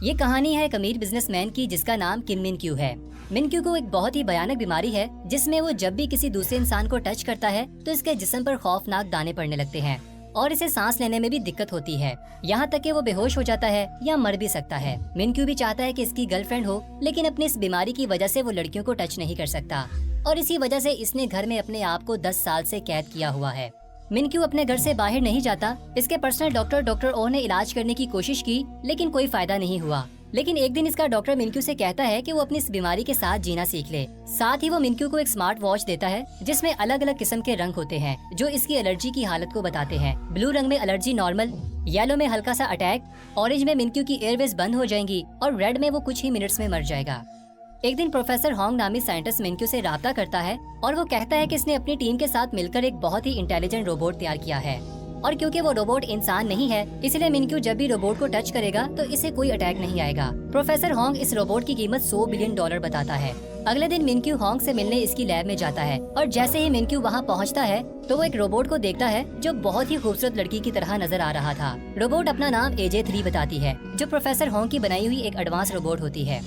ये कहानी है एक अमीर बिजनेसमैन की जिसका नाम किम मिन क्यू है। मिन क्यू को एक बहुत ही भयानक बीमारी है जिसमें वो जब भी किसी दूसरे इंसान को टच करता है तो इसके जिस्म पर खौफनाक दाने पड़ने लगते हैं और इसे सांस लेने में भी दिक्कत होती है। यहाँ तक कि वो बेहोश हो जाता है या मर भी सकता है। मिन क्यू भी चाहता है कि इसकी गर्लफ्रेंड हो, लेकिन अपनी इस बीमारी की वजह से वो लड़कियों को टच नहीं कर सकता और इसी वजह से इसने घर में अपने आप को 10 साल से कैद किया हुआ है। मिन क्यू अपने घर से बाहर नहीं जाता। इसके पर्सनल डॉक्टर ओ ने इलाज करने की कोशिश की, लेकिन कोई फायदा नहीं हुआ। लेकिन एक दिन इसका डॉक्टर मिन क्यू से कहता है कि वो अपनी इस बीमारी के साथ जीना सीख ले। साथ ही वो मिन क्यू को एक स्मार्ट वॉच देता है जिसमें अलग अलग किस्म के रंग होते हैं जो इसकी एलर्जी की हालत को बताते हैं। ब्लू रंग में एलर्जी नॉर्मल, येलो में हल्का सा अटैक, ऑरेंज में मिन क्यू की एयरवेज बंद हो जाएंगी और रेड में वो कुछ ही मिनट्स में मर जाएगा। एक दिन प्रोफेसर होंग नामी साइंटिस्ट मिन क्यू से राब्ता करता है और वो कहता है कि इसने अपनी टीम के साथ मिलकर एक बहुत ही इंटेलिजेंट रोबोट तैयार किया है और क्योंकि वो रोबोट इंसान नहीं है इसलिए मिन क्यू जब भी रोबोट को टच करेगा तो इसे कोई अटैक नहीं आएगा। प्रोफेसर होंग इस रोबोट की कीमत $100 बिलियन बताता है। अगले दिन मिन क्यू होंग से मिलने इसकी लैब में जाता है और जैसे ही मिन क्यू वहाँ पहुँचता है तो वो एक रोबोट को देखता है जो बहुत ही खूबसूरत लड़की की तरह नजर आ रहा था। रोबोट अपना नाम AJ3 बताती है जो प्रोफेसर होंग की बनाई हुई एक एडवांस रोबोट होती है।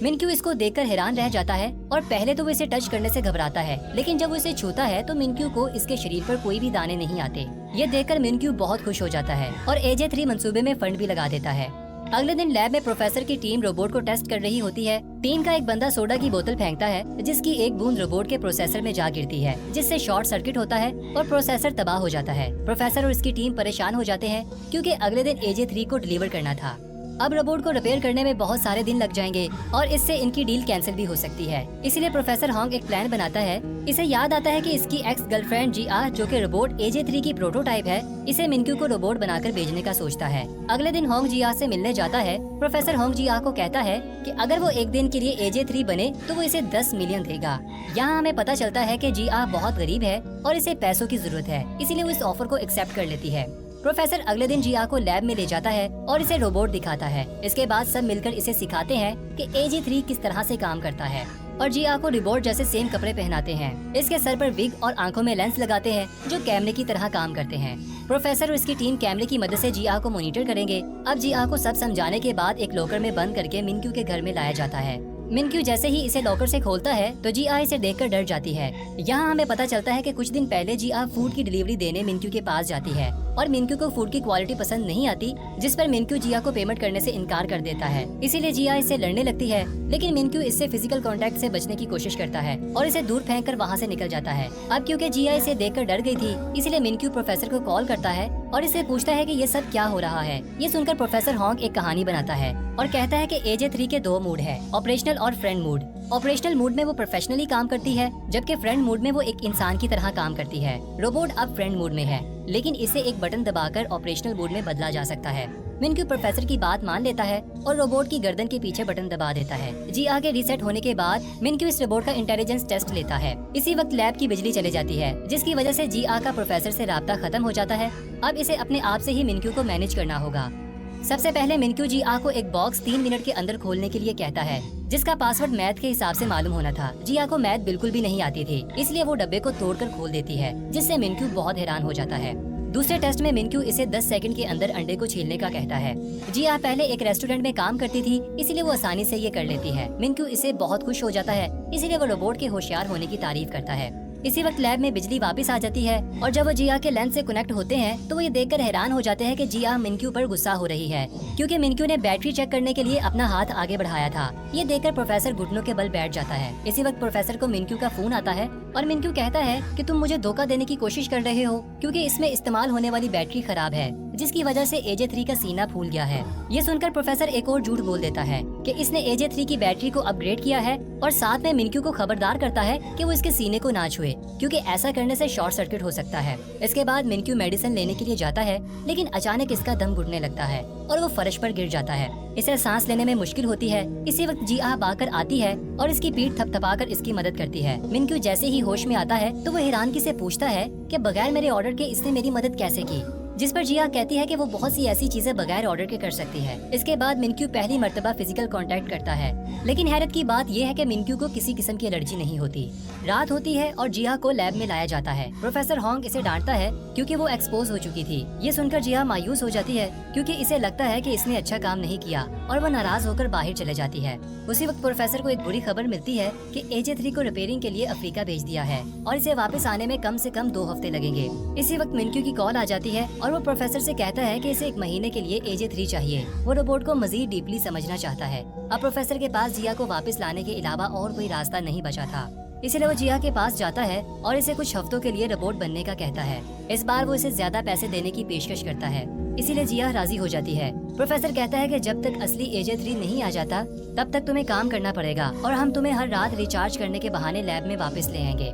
मिन क्यू इसको देखकर हैरान रह जाता है और पहले तो वो इसे टच करने से घबराता है, लेकिन जब वो इसे छूता है तो मिन क्यू को इसके शरीर पर कोई भी दाने नहीं आते। ये देखकर मिन क्यू बहुत खुश हो जाता है और AJ3 मंसूबे में फंड भी लगा देता है। अगले दिन लैब में प्रोफेसर की टीम रोबोट को टेस्ट कर रही होती है। टीम का एक बंदा सोडा की बोतल फेंकता है जिसकी एक बूंद रोबोट के प्रोसेसर में जा गिरती है जिससे शॉर्ट सर्किट होता है और प्रोसेसर तबाह हो जाता है। प्रोफेसर और इसकी टीम परेशान हो जाते हैं क्योंकि अगले दिन AJ3 को डिलीवर करना था। अब रोबोट को रिपेयर करने में बहुत सारे दिन लग जाएंगे और इससे इनकी डील कैंसिल भी हो सकती है। इसलिए प्रोफेसर होंग एक प्लान बनाता है। इसे याद आता है कि इसकी एक्स गर्लफ्रेंड जिया जो कि रोबोट AJ3 की प्रोटोटाइप है, इसे मिन क्यू को रोबोट बनाकर भेजने का सोचता है। अगले दिन होंग जिया से मिलने जाता है। प्रोफेसर होंग जिया को कहता है कि अगर वो एक दिन के लिए AJ3 बने तो वो इसे 10 मिलियन देगा। यहाँ हमें पता चलता है कि जिया बहुत गरीब है और इसे पैसों की जरूरत है, इसीलिए वो इस ऑफर को एक्सेप्ट कर लेती है। प्रोफेसर अगले दिन जिया को लैब में ले जाता है और इसे रोबोट दिखाता है। इसके बाद सब मिलकर इसे सिखाते हैं कि AJ3 किस तरह से काम करता है और जिया को रोबोट जैसे सेम कपड़े पहनाते हैं। इसके सर पर विग और आंखों में लेंस लगाते हैं जो कैमरे की तरह काम करते हैं। प्रोफेसर और इसकी टीम कैमरे की मदद से जिया को मॉनिटर करेंगे। अब जिया को सब समझाने के बाद एक लॉकर में बंद करके मिन क्यू के घर में लाया जाता है। मिन क्यू जैसे ही इसे लॉकर से खोलता है तो जिया इसे देखकर डर जाती है। यहाँ हमें पता चलता है कि कुछ दिन पहले जिया फूड की डिलीवरी देने मिन क्यू के पास जाती है और मिन क्यू को फूड की क्वालिटी पसंद नहीं आती, जिस पर मिन क्यू जिया को पेमेंट करने से इनकार कर देता है। इसीलिए जिया इससे लड़ने लगती है, लेकिन मिन क्यू इससे फिजिकल कांटेक्ट से बचने की कोशिश करता है और इसे दूर फेंक कर वहाँ से निकल जाता है। अब क्योंकि जिया इसे देखकर डर गई थी, इसलिए मिन क्यू प्रोफेसर को कॉल करता है और इसे पूछता है कि ये सब क्या हो रहा है। ये सुनकर प्रोफेसर होंग एक कहानी बनाता है और कहता है कि AJ3 के 2 मूड है, ऑपरेशनल और फ्रेंड मूड। ऑपरेशनल मूड में वो प्रोफेशनली काम करती है, जबकि फ्रेंड मूड में वो एक इंसान की तरह काम करती है। रोबोट अब फ्रेंड मूड में है, लेकिन इसे एक बटन दबाकर ऑपरेशनल मूड में बदला जा सकता है। मिन क्यू प्रोफेसर की बात मान लेता है और रोबोट की गर्दन के पीछे बटन दबा देता है। जिया के रीसेट होने के बाद मिन क्यू इस रोबोट का इंटेलिजेंस टेस्ट लेता है। इसी वक्त लैब की बिजली चली जाती है, जिसकी वजह से जिया का प्रोफेसर से राब्ता खत्म हो जाता है। अब इसे अपने आप से ही मिन क्यू को मैनेज करना होगा। सबसे पहले मिन क्यू जिया को एक बॉक्स 3 मिनट के अंदर खोलने के लिए कहता है, जिसका पासवर्ड मैथ के हिसाब से मालूम होना था। जिया को मैथ बिल्कुल भी नहीं आती थी, इसलिए वो डब्बे को तोड़कर खोल देती है, जिससे मिन क्यू बहुत हैरान हो जाता है। दूसरे टेस्ट में मिन क्यू इसे 10 सेकंड के अंदर अंडे को छीलने का कहता है। जिया पहले एक रेस्टोरेंट में काम करती थी, इसलिए वो आसानी से ये कर लेती है। मिन क्यू इसे बहुत खुश हो जाता है, इसीलिए वो रोबोट के होशियार होने की तारीफ करता है। इसी वक्त लैब में बिजली वापस आ जाती है और जब वो जिया के लेंस से कनेक्ट होते हैं तो वो ये देखकर हैरान हो जाते हैं कि जिया मिन क्यू पर गुस्सा हो रही है, क्योंकि मिन क्यू ने बैटरी चेक करने के लिए अपना हाथ आगे बढ़ाया था। ये देखकर प्रोफेसर घुटनों के बल बैठ जाता है। इसी वक्त प्रोफेसर को मिन क्यू का फोन आता है और मिन क्यू कहता है कि तुम मुझे धोखा देने की कोशिश कर रहे हो, क्योंकि इसमें इस्तेमाल होने वाली बैटरी खराब है, जिसकी वजह से AJ3 का सीना फूल गया है। ये सुनकर प्रोफेसर एक और झूठ बोल देता है कि इसने AJ3 की बैटरी को अपग्रेड किया है और साथ में मिन क्यू को खबरदार करता है कि वो इसके सीने को ना छुए, क्योंकि ऐसा करने से शॉर्ट सर्किट हो सकता है। इसके बाद मिन क्यू मेडिसिन लेने के लिए जाता है, लेकिन अचानक इसका दम घुटने लगता है और वो फर्श पर गिर जाता है। इसे सांस लेने में मुश्किल होती है। इसी वक्त जिया बाकर आती है और इसकी पीठ थपथपाकर इसकी मदद करती है। मिन क्यू जैसे ही होश में आता है तो वो हैरानगी से पूछता है कि बगैर मेरे ऑर्डर के इसने मेरी मदद कैसे की। जिस पर जिया कहती है कि वो बहुत सी ऐसी चीजें बगैर ऑर्डर के कर सकती है। इसके बाद मिनक्यू पहली मर्तबा फिजिकल कांटेक्ट करता है, लेकिन हैरत की बात यह है कि मिनक्यू को किसी किस्म की एलर्जी नहीं होती। रात होती है और जिया को लैब में लाया जाता है। प्रोफेसर होंग इसे डांटता है क्योंकि वो एक्सपोज हो चुकी थी। ये सुनकर जिया मायूस हो जाती है क्योंकि इसे लगता है कि इसने अच्छा काम नहीं किया और वो नाराज होकर बाहर चले जाती है। उसी वक्त प्रोफेसर को एक बुरी खबर मिलती है कि AJ3 को रिपेयरिंग के लिए अफ्रीका भेज दिया है और इसे वापस आने में कम से कम 2 हफ्ते लगेंगे। इसी वक्त मिनक्यू की कॉल आ जाती है और वो प्रोफेसर से कहता है कि इसे 1 महीने के लिए AJ3 चाहिए। वो रोबोट को मजीद डीपली समझना चाहता है। अब प्रोफेसर के पास जिया को वापस लाने के अलावा और कोई रास्ता नहीं बचा था, इसीलिए वो जिया के पास जाता है और इसे कुछ हफ्तों के लिए रोबोट बनने का कहता है। इस बार वो इसे ज्यादा पैसे देने की पेशकश करता है, इसीलिए जिया राजी हो जाती है। प्रोफेसर कहता है कि जब तक असली AJ3 नहीं आ जाता तब तक तुम्हें काम करना पड़ेगा और हम तुम्हें हर रात रिचार्ज करने के बहाने लैब में वापस ले आएंगे।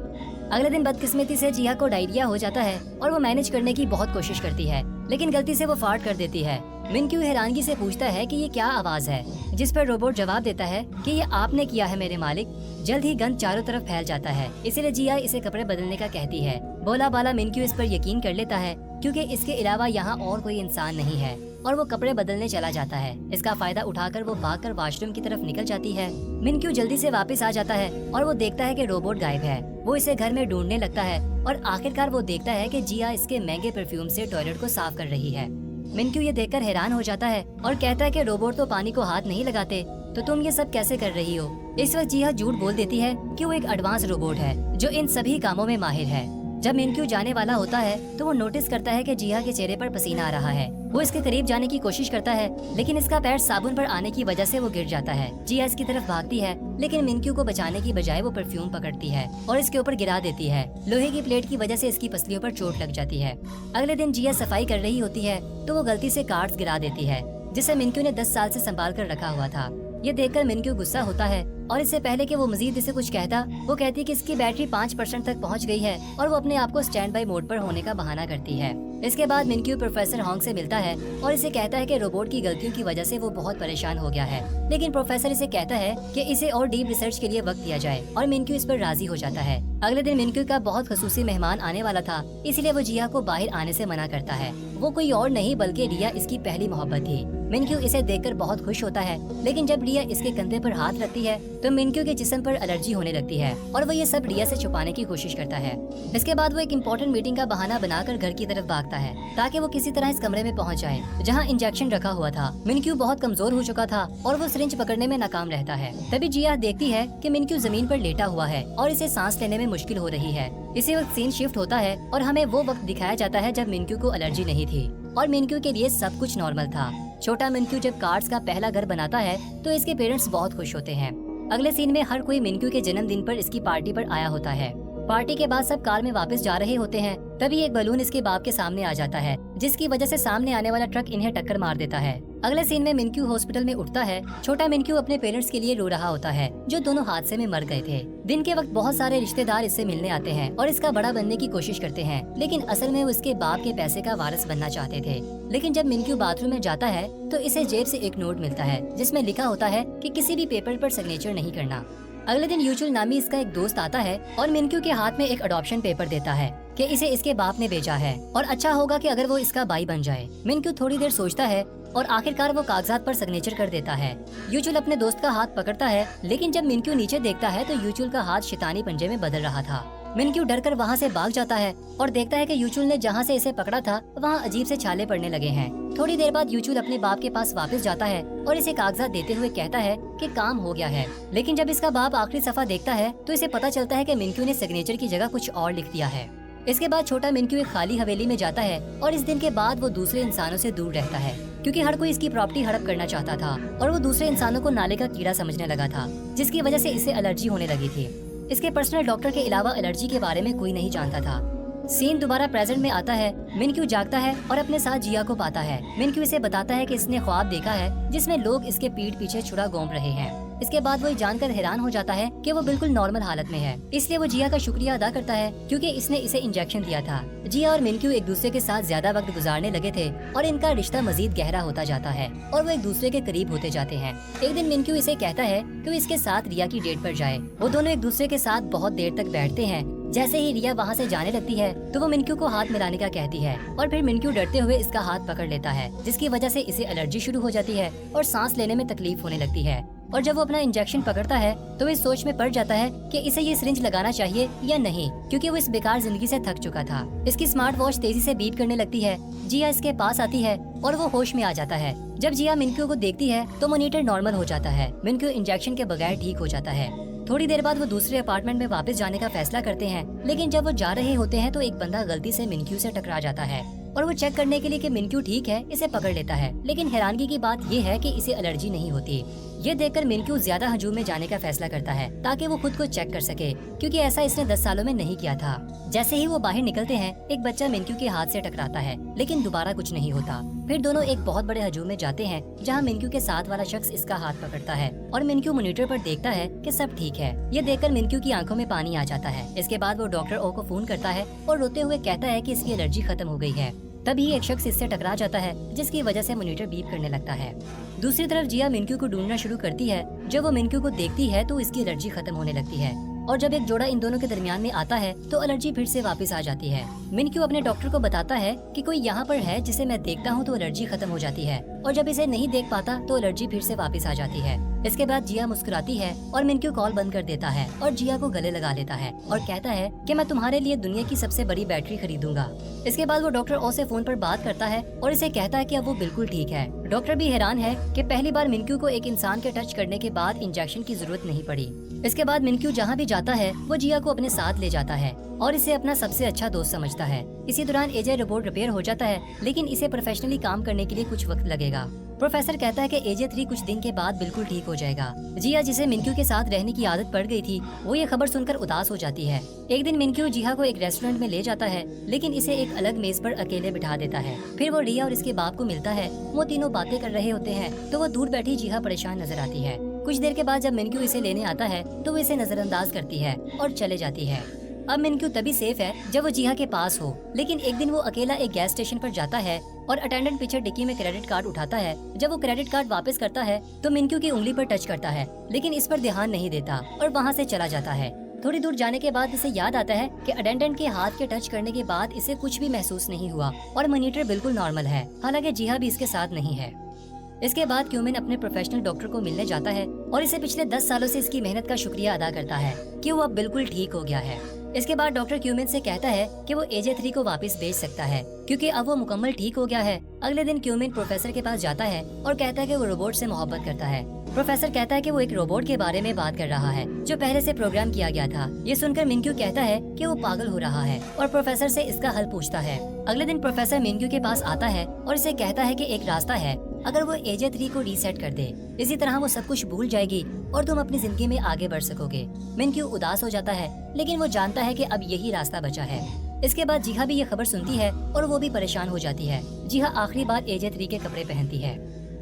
अगले दिन बदकिस्मती से जिया को डायरिया हो जाता है और वो मैनेज करने की बहुत कोशिश करती है, लेकिन गलती से वो फार्ट कर देती है। मिनक्यू हैरानगी से पूछता है कि ये क्या आवाज है, जिस पर रोबोट जवाब देता है कि ये आपने किया है मेरे मालिक। जल्द ही गंद चारों तरफ फैल जाता है, इसीलिए जिया इसे कपड़े बदलने का कहती है। बोला बाला मिनक्यू इस पर यकीन कर लेता है क्योंकि इसके अलावा यहाँ और कोई इंसान नहीं है और वो कपड़े बदलने चला जाता है। इसका फायदा उठाकर वो भागकर वॉशरूम की तरफ निकल जाती है। मिनक्यू जल्दी से वापस आ जाता है और वो देखता है कि रोबोट गायब है। वो इसे घर में ढूंढने लगता है और आखिरकार वो देखता है कि जिया इसके महंगे परफ्यूम से टॉयलेट को साफ कर रही है। मिनक्यू ये देखकर हैरान हो जाता है और कहता है कि रोबोट तो पानी को हाथ नहीं लगाते, तो तुम ये सब कैसे कर रही हो। इस वक्त जिया झूठ बोल देती है कि वो एक एडवांस रोबोट है जो इन सभी कामों में माहिर है। जब मिनक्यू जाने वाला होता है तो वो नोटिस करता है कि जिया के चेहरे पर पसीना आ रहा है। वो इसके करीब जाने की कोशिश करता है, लेकिन इसका पैर साबुन पर आने की वजह से वो गिर जाता है। जिया इसकी तरफ भागती है, लेकिन मिनक्यू को बचाने की बजाय वो परफ्यूम पकड़ती है और इसके ऊपर गिरा देती है। लोहे की प्लेट की वजह से इसकी पसलियों पर चोट लग जाती है। अगले दिन जिया सफाई कर रही होती है तो वो गलती से कार्ड्स गिरा देती है, जिसे मिनक्यू ने 10 साल से संभाल कर रखा हुआ था। ये देखकर मिनक्यू गुस्सा होता है और इससे पहले कि वो मजीद इसे कुछ कहता, वो कहती कि इसकी बैटरी 5% तक पहुंच गई है और वो अपने आप को स्टैंड बाई मोड पर होने का बहाना करती है। इसके बाद मिनक्यू प्रोफेसर होंग से मिलता है और इसे कहता है कि रोबोट की गलतियों की वजह से वो बहुत परेशान हो गया है, लेकिन प्रोफेसर इसे कहता है कि इसे और डीप रिसर्च के लिए वक्त दिया जाए और मिनक्यू इस पर राजी हो जाता है। अगले दिन मिनक्यू का बहुत खसूसी मेहमान आने वाला था, इसलिए वो जिया को बाहर आने से मना करता है। वो कोई और नहीं बल्कि रिया इसकी पहली मोहब्बत थी। मिनक्यू इसे देखकर बहुत खुश होता है, लेकिन जब रिया इसके कंधे पर हाथ रखती है तो मिनक्यू के जिस्म पर एलर्जी होने लगती है और वो ये सब रिया से छुपाने की कोशिश करता है। इसके बाद वो एक इम्पोर्टेंट मीटिंग का बहाना बनाकर घर की तरफ भागता है ताकि वो किसी तरह इस कमरे में पहुंच जाए जहां इंजेक्शन रखा हुआ था। मिनक्यू बहुत कमजोर हो चुका था और वो सिरिंज पकड़ने में नाकाम रहता है। तभी जिया देखती है कि मिनक्यू जमीन पर लेटा हुआ है और इसे सांस लेने में मुश्किल हो रही है। इसी वक्त सीन शिफ्ट होता है और हमें वो वक्त दिखाया जाता है जब मिनक्यू को एलर्जी नहीं थी और मिनक्यू के लिए सब कुछ नॉर्मल था। छोटा मिनक्यू जब कार्ड्स का पहला घर बनाता है तो इसके पेरेंट्स बहुत खुश होते हैं। अगले सीन में हर कोई मिनक्यू के जन्मदिन पर इसकी पार्टी पर आया होता है। पार्टी के बाद सब कार में वापस जा रहे होते हैं, तभी एक बलून इसके बाप के सामने आ जाता है, जिसकी वजह से सामने आने वाला ट्रक इन्हें टक्कर मार देता है। अगले सीन में मिनक्यू हॉस्पिटल में उठता है। छोटा मिनक्यू अपने पेरेंट्स के लिए रो रहा होता है जो दोनों हादसे में मर गए थे। दिन के वक्त बहुत सारे रिश्तेदार इससे मिलने आते हैं और इसका बड़ा बनने की कोशिश करते हैं, लेकिन असल में वो इसके बाप के पैसे का वारिस बनना चाहते थे। लेकिन जब मिनक्यू बाथरूम में जाता है तो इसे जेब से एक नोट मिलता है जिसमें लिखा होता है कि किसी भी पेपर पर सिग्नेचर नहीं करना। अगले दिन यूचुल नामी इसका एक दोस्त आता है और मिनक्यू के हाथ में एक अडॉप्शन पेपर देता है कि इसे इसके बाप ने भेजा है और अच्छा होगा कि अगर वो इसका भाई बन जाए। मिनक्यू थोड़ी देर सोचता है और आखिरकार वो कागजात पर सिग्नेचर कर देता है। यूचुल अपने दोस्त का हाथ पकड़ता है, लेकिन जब मिनक्यू नीचे देखता है तो यूचुल का हाथ शैतानी पंजे में बदल रहा था। मिनक्यू डरकर वहाँ से भाग जाता है और देखता है कि यूचुल ने जहाँ से इसे पकड़ा था वहाँ अजीब से छाले पड़ने लगे हैं। थोड़ी देर बाद यूचुल अपने बाप के पास वापस जाता है और इसे कागजात देते हुए कहता है कि काम हो गया है। लेकिन जब इसका बाप आखिरी सफा देखता है तो इसे पता चलता है कि मिनक्यू ने सिग्नेचर की जगह कुछ और लिख दिया है। इसके बाद छोटा मिनक्यू एक खाली हवेली में जाता है और इस दिन के बाद वो दूसरे इंसानों से दूर रहता है क्योंकि हर कोई इसकी प्रॉपर्टी हड़प करना चाहता था और वो दूसरे इंसानों को नाले का कीड़ा समझने लगा था, जिसकी वजह से इसे एलर्जी होने लगी थी। इसके पर्सनल डॉक्टर के अलावा एलर्जी के बारे में कोई नहीं जानता था। सीन दोबारा प्रेजेंट में आता है। मिनक्यू जागता है और अपने साथ जिया को पाता है। मिनक्यू इसे बताता है कि इसने ख्वाब देखा है जिसमें लोग इसके पीठ पीछे छुरा घोंप रहे हैं। इसके बाद वो जानकर हैरान हो जाता है कि वो बिल्कुल नॉर्मल हालत में है, इसलिए वो जिया का शुक्रिया अदा करता है क्योंकि इसने इसे इंजेक्शन दिया था। जिया और मिनक्यू एक दूसरे के साथ ज्यादा वक्त गुजारने लगे थे और इनका रिश्ता मजीद गहरा होता जाता है और वो एक दूसरे के करीब होते जाते हैं। एक दिन मिनक्यू इसे कहता है कि वो इसके साथ रिया की डेट पर जाए। वो दोनों एक दूसरे के साथ बहुत देर तक बैठते हैं जैसे ही रिया वहाँ से जाने लगती है तो वो मिनक्यू को हाथ मिलाने का कहती है और फिर मिनक्यू डरते हुए इसका हाथ पकड़ लेता है, जिसकी वजह से इसे एलर्जी शुरू हो जाती है और सांस लेने में तकलीफ होने लगती है। और जब वो अपना इंजेक्शन पकड़ता है तो वो इस सोच में पड़ जाता है कि इसे ये सिरिंज लगाना चाहिए या नहीं, क्योंकि वो इस बेकार जिंदगी से थक चुका था। इसकी स्मार्ट वॉच तेजी से बीट करने लगती है। जिया इसके पास आती है और वो होश में आ जाता है। जब जिया मिनक्यू को देखती है तो मॉनिटर नॉर्मल हो जाता है। मिनक्यू इंजेक्शन के बगैर ठीक हो जाता है। थोड़ी देर बाद वो दूसरे अपार्टमेंट में वापस जाने का फैसला करते हैं, लेकिन जब वो जा रहे होते हैं तो एक बंदा गलती से मिनक्यू से टकरा जाता है और वो चेक करने के लिए कि मिनक्यू ठीक है इसे पकड़ लेता है। लेकिन हैरानगी की बात ये है कि इसे एलर्जी नहीं होती। ये देखकर मिनक्यू ज्यादा हजूम में जाने का फैसला करता है ताकि वो खुद को चेक कर सके, क्योंकि ऐसा इसने 10 सालों में नहीं किया था। जैसे ही वो बाहर निकलते हैं एक बच्चा मिनक्यू के हाथ से टकराता है, लेकिन दोबारा कुछ नहीं होता। फिर दोनों एक बहुत बड़े हजूम में जाते हैं जहाँ मिनक्यू के साथ वाला शख्स इसका हाथ पकड़ता है और मिनक्यू मॉनिटर पर देखता है कि सब ठीक है। ये देखकर मिनक्यू की आंखों में पानी आ जाता है। इसके बाद वो डॉक्टर ओ को फोन करता है और रोते हुए कहता है कि इसकी एलर्जी खत्म हो गई है। तभी एक शख्स इससे टकरा जाता है, जिसकी वजह से मॉनिटर बीप करने लगता है। दूसरी तरफ जिया मिनक्यू को ढूंढना शुरू करती है। जब वो मिनक्यू को देखती है तो इसकी एलर्जी खत्म होने लगती है और जब एक जोड़ा इन दोनों के दरमियान में आता है तो एलर्जी फिर से वापस आ जाती है। मिनक्यू अपने डॉक्टर को बताता है कि कोई यहाँ पर है जिसे मैं देखता हूँ तो एलर्जी खत्म हो जाती है, और जब इसे नहीं देख पाता तो एलर्जी फिर से वापस आ जाती है। इसके बाद जिया मुस्कुराती है और मिनक्यू कॉल बंद कर देता है और जिया को गले लगा लेता है और कहता है कि मैं तुम्हारे लिए दुनिया की सबसे बड़ी बैटरी खरीदूंगा। इसके बाद वो डॉक्टर ओ से फोन पर बात करता है और इसे कहता है कि अब वो बिल्कुल ठीक है। डॉक्टर भी हैरान है कि पहली बार मिनक्यू को एक इंसान के टच करने के बाद इंजेक्शन की जरूरत नहीं पड़ी। इसके बाद मिनक्यू जहाँ भी जाता है वो जिया को अपने साथ ले जाता है और इसे अपना सबसे अच्छा दोस्त समझता है। इसी दौरान एजे रोबोट रिपेयर हो जाता है, लेकिन इसे प्रोफेशनली काम करने के लिए कुछ वक्त लगेगा। प्रोफेसर कहता है कि AJ3 कुछ दिन के बाद बिल्कुल ठीक हो जाएगा। जिया, जिसे मिनक्यू के साथ रहने की आदत पड़ गई थी, वो ये खबर सुनकर उदास हो जाती है। एक दिन मिनक्यू जिया को एक रेस्टोरेंट में ले जाता है, लेकिन इसे एक अलग मेज पर अकेले बिठा देता है। फिर वो रिया और इसके बाप को मिलता है। वो तीनों बातें कर रहे होते हैं तो वो दूर बैठी जिया परेशान नजर आती है। कुछ देर के बाद जब मिनक्यू इसे लेने आता है तो वो इसे नजरअंदाज करती है और चले जाती है। अब मिनक्यू तभी सेफ है जब वो जिया के पास हो, लेकिन एक दिन वो अकेला एक गैस स्टेशन पर जाता है और अटेंडेंट पीछे डिक्की में क्रेडिट कार्ड उठाता है। जब वो क्रेडिट कार्ड वापस करता है तो मिनक्यू की उंगली पर टच करता है, लेकिन इस पर ध्यान नहीं देता और वहाँ से चला जाता है। थोड़ी दूर जाने के बाद इसे याद आता है कि अटेंडेंट के हाथ के टच करने के बाद इसे कुछ भी महसूस नहीं हुआ और मॉनिटर बिल्कुल नॉर्मल है, हालांकि जिया भी इसके साथ नहीं है। इसके बाद क्यूमिन अपने प्रोफेशनल डॉक्टर को मिलने जाता है और इसे पिछले 10 सालों से इसकी मेहनत का शुक्रिया अदा करता है कि वो अब बिल्कुल ठीक हो गया है। इसके बाद डॉक्टर क्यूमिन से कहता है कि वो AJ3 को वापस भेज सकता है क्योंकि अब वो मुकम्मल ठीक हो गया है। अगले दिन क्यूमिन प्रोफेसर के पास जाता है और कहता है कि वो रोबोट से मोहब्बत करता है। प्रोफेसर कहता है कि वो एक रोबोट के बारे में बात कर रहा है जो पहले से प्रोग्राम किया गया था। ये सुनकर मिनक्यू कहता है कि वो पागल हो रहा है और प्रोफेसर से इसका हल पूछता है। अगले दिन प्रोफेसर मिनक्यू के पास आता है और इसे कहता है कि एक रास्ता है, अगर वो AJ3 को रीसेट कर दे, इसी तरह वो सब कुछ भूल जाएगी और तुम अपनी जिंदगी में आगे बढ़ सकोगे। मिनक्यू उदास हो जाता है, लेकिन वो जानता है कि अब यही रास्ता बचा है। इसके बाद जिहा भी ये खबर सुनती है और वो भी परेशान हो जाती है। जिहा आखिरी बार AJ3 के कपड़े पहनती है।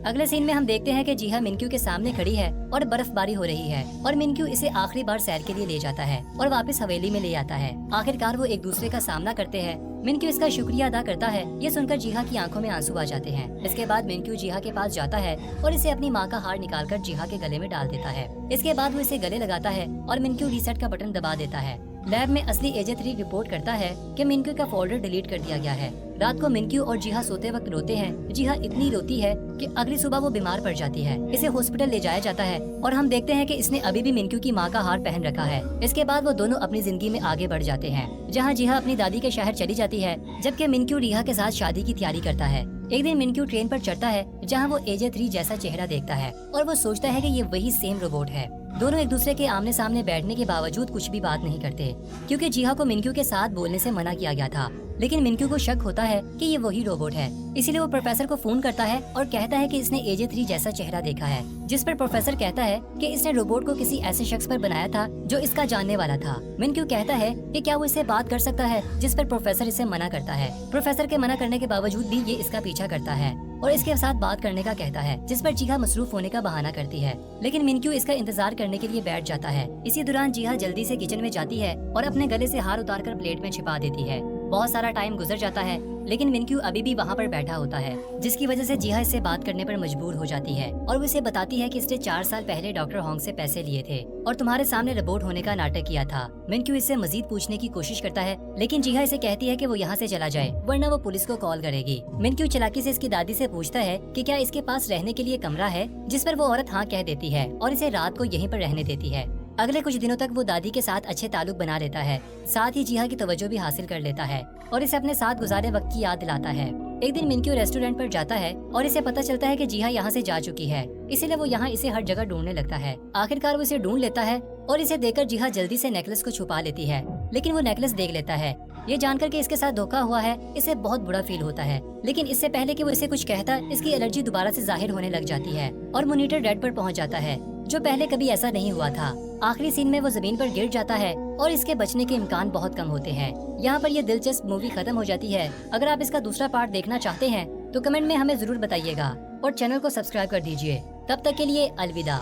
अगले सीन में हम देखते हैं कि जिहा मिनक्यू के सामने खड़ी है और बर्फबारी हो रही है और मिनक्यू इसे आखिरी बार सैर के लिए ले जाता है और वापस हवेली में ले आता है। आखिरकार वो एक दूसरे का सामना करते हैं। मिनक्यू इसका शुक्रिया अदा करता है। ये सुनकर जिहा की आंखों में आंसू आ जाते हैं। इसके बाद मिनक्यू जिहा के पास जाता है और इसे अपनी माँ का हार निकालकर जिहा के गले में डाल देता है। इसके बाद वो इसे गले लगाता है और मिनक्यू रीसेट का बटन दबा देता है। लैब में असली AJ3 रिपोर्ट करता है कि मिनक्यू का फोल्डर डिलीट कर दिया गया है। रात को मिनक्यू और जिहा सोते वक्त रोते हैं। जिहा इतनी रोती है कि अगली सुबह वो बीमार पड़ जाती है। इसे हॉस्पिटल ले जाया जाता है और हम देखते हैं कि इसने अभी भी मिनक्यू की माँ का हार पहन रखा है। इसके बाद वो दोनों अपनी जिंदगी में आगे बढ़ जाते हैं, जहाँ जिहा अपनी दादी के शहर चली जाती है, जबकि मिनक्यू रिहा के साथ शादी की तैयारी करता है। एक दिन मिनक्यू ट्रेन पर चढ़ता है जहाँ वो AJ3 जैसा चेहरा देखता है और वो सोचता है कि ये वही सेम रोबोट है। दोनों एक दूसरे के आमने सामने बैठने के बावजूद कुछ भी बात नहीं करते, क्योंकि जिहा को मिनक्यू के साथ बोलने से मना किया गया था। लेकिन मिनक्यू को शक होता है कि ये वही रोबोट है, इसीलिए वो प्रोफेसर को फोन करता है और कहता है कि इसने AJ3 जैसा चेहरा देखा है। जिस पर प्रोफेसर कहता है कि इसने रोबोट को किसी ऐसे शख्स पर बनाया था जो इसका जानने वाला था। मिनक्यू कहता है कि क्या वो इससे बात कर सकता है, जिस पर प्रोफेसर इसे मना करता है। प्रोफेसर के मना करने के बावजूद भी ये इसका पीछा करता है और इसके साथ बात करने का कहता है, जिस पर जिहा मसरूफ होने का बहाना करती है। लेकिन मिनक्यू इसका इंतजार करने के लिए बैठ जाता है। इसी दौरान जिहा जल्दी से किचन में जाती है और अपने गले से हार उतारकर प्लेट में छिपा देती है। बहुत सारा टाइम गुजर जाता है, लेकिन मिनक्यू अभी भी वहाँ पर बैठा होता है, जिसकी वजह से जिहा इससे बात करने पर मजबूर हो जाती है और वो इसे बताती है कि इसने 4 साल पहले डॉक्टर होंग से पैसे लिए थे और तुम्हारे सामने रोबोट होने का नाटक किया था। मिनक्यू इससे मजीद पूछने की कोशिश करता है, लेकिन जिहा इसे कहती है कि वो यहाँ से चला जाए वरना वो पुलिस को कॉल करेगी। मिनक्यू चालाकी से इसकी दादी से पूछता है कि क्या इसके पास रहने के लिए कमरा है, जिस पर वो औरत हाँ कह देती है और इसे रात को यहीं पर रहने देती है। अगले कुछ दिनों तक वो दादी के साथ अच्छे ताल्लुक बना लेता है, साथ ही जिहा की तवज्जो भी हासिल कर लेता है और इसे अपने साथ गुजारे वक्त की याद दिलाता है। एक दिन मिनक्यू रेस्टोरेंट पर जाता है और इसे पता चलता है कि जिहा यहाँ से जा चुकी है, इसीलिए वो यहाँ इसे हर जगह ढूंढने लगता है। आखिरकार वो इसे ढूंढ लेता है और इसे देखकर जिहा जल्दी से नेकलेस को छुपा लेती है, लेकिन वो नेकलेस देख लेता है। ये जानकर कि इसके साथ धोखा हुआ है, इसे बहुत बुरा फील होता है, लेकिन इससे पहले कि वो इसे कुछ कहता, इसकी एलर्जी दोबारा से जाहिर होने लग जाती है और मॉनिटर डेड पर पहुंच जाता है, जो पहले कभी ऐसा नहीं हुआ था। आखिरी सीन में वो जमीन पर गिर जाता है और इसके बचने के इम्कान बहुत कम होते हैं। यहाँ पर ये दिलचस्प मूवी खत्म हो जाती है। अगर आप इसका दूसरा पार्ट देखना चाहते हैं तो कमेंट में हमें जरूर बताइएगा और चैनल को सब्सक्राइब कर दीजिए। तब तक के लिए अलविदा।